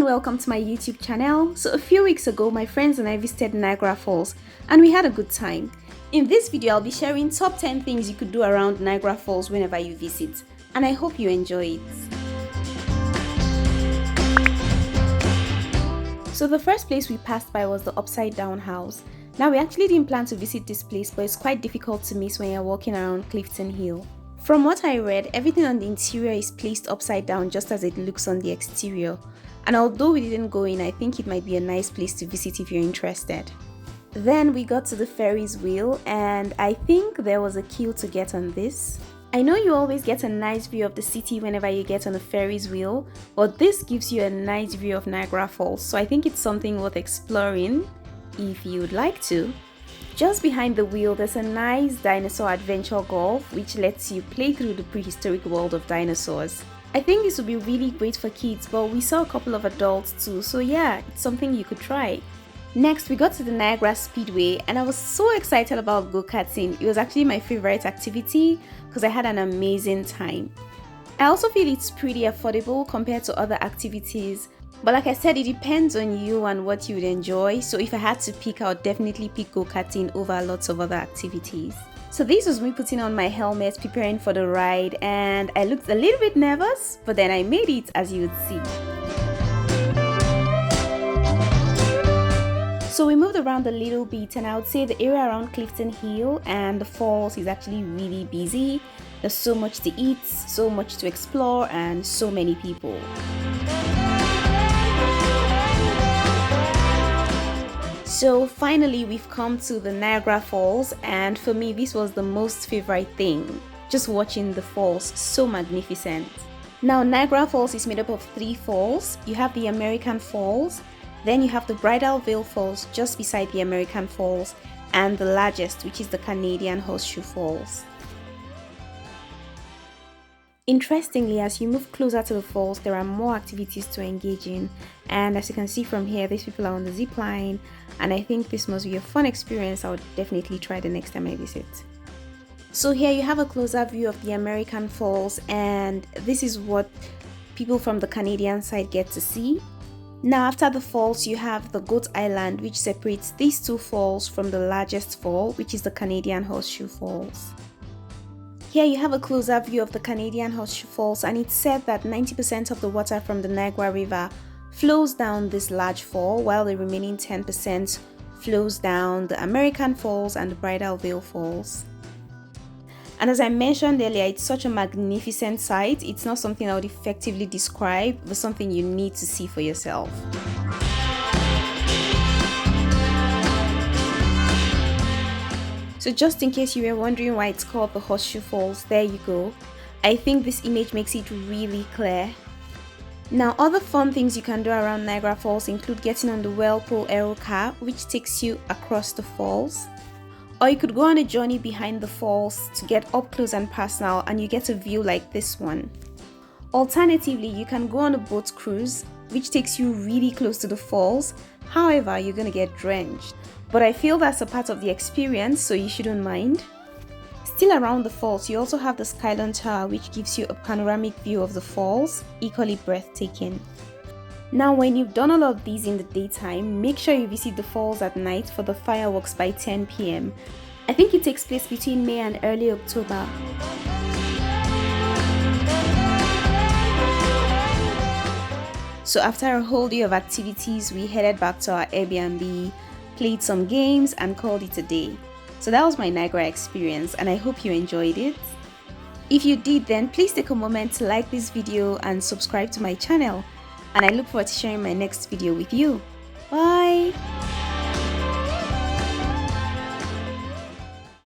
and welcome to my YouTube channel. So a few weeks ago, my friends and I visited Niagara Falls and we had a good time. In this video, I'll be sharing top 10 things you could do around Niagara Falls whenever you visit, and I hope you enjoy it. So the first place we passed by was the Upside Down House. Now we actually didn't plan to visit this place, but it's quite difficult to miss when you're walking around Clifton Hill. From what I read, everything on the interior is placed upside down just as it looks on the exterior. And although we didn't go in, I think it might be a nice place to visit if you're interested. Then we got to the Ferris wheel, and I think there was a queue to get on this. I know you always get a nice view of the city whenever you get on a Ferris wheel, but this gives you a nice view of Niagara Falls, so I think it's something worth exploring if you'd like to. Just behind the wheel, there's a nice dinosaur adventure golf which lets you play through the prehistoric world of dinosaurs. I think this would be really great for kids, but we saw a couple of adults too, so yeah, it's something you could try. Next, we got to the Niagara Speedway and I was so excited about go-karting. It was actually my favorite activity because I had an amazing time. I also feel it's pretty affordable compared to other activities. But like I said, it depends on you and what you would enjoy. So if I had to pick, I would definitely pick go-karting over lots of other activities. So this was me putting on my helmet, preparing for the ride, and I looked a little bit nervous, but then I made it, as you would see. So we moved around a little bit, and I would say the area around Clifton Hill and the falls is actually really busy. There's so much to eat, so much to explore, and so many people. So finally we've come to the Niagara Falls, and for me this was the most favorite thing, just watching the falls, so magnificent. Now Niagara Falls is made up of 3 falls. You have the American Falls, then you have the Bridal Veil Falls just beside the American Falls, and the largest, which is the Canadian Horseshoe Falls. Interestingly, as you move closer to the falls, there are more activities to engage in, and as you can see from here, these people are on the zipline, and I think this must be a fun experience. I would definitely try the next time I visit. So here you have a closer view of the American Falls, and this is what people from the Canadian side get to see. Now after the falls, you have the Goat Island, which separates these 2 falls from the largest fall, which is the Canadian Horseshoe Falls. Here you have a closer view of the Canadian Horseshoe Falls, and it's said that 90% of the water from the Niagara River flows down this large fall, while the remaining 10% flows down the American Falls and the Bridal Veil Falls. And as I mentioned earlier, it's such a magnificent sight. It's not something I would effectively describe, but something you need to see for yourself. So just in case you were wondering why it's called the Horseshoe Falls, there you go. I think this image makes it really clear. Now other fun things you can do around Niagara Falls include getting on the whirlpool aero car, which takes you across the falls. Or you could go on a journey behind the falls to get up close and personal, and you get a view like this one. Alternatively, you can go on a boat cruise, which takes you really close to the falls. However, you're gonna get drenched. But I feel that's a part of the experience, so you shouldn't mind. Still around the falls, you also have the Skyline Tower, which gives you a panoramic view of the falls, equally breathtaking. Now when you've done all of these in the daytime, make sure you visit the falls at night for the fireworks by 10 p.m. I think it takes place between May and early October. So after a whole day of activities, we headed back to our Airbnb, played some games, and called it a day. So that was my Niagara experience, and I hope you enjoyed it. If you did, then please take a moment to like this video and subscribe to my channel, and I look forward to sharing my next video with you. Bye!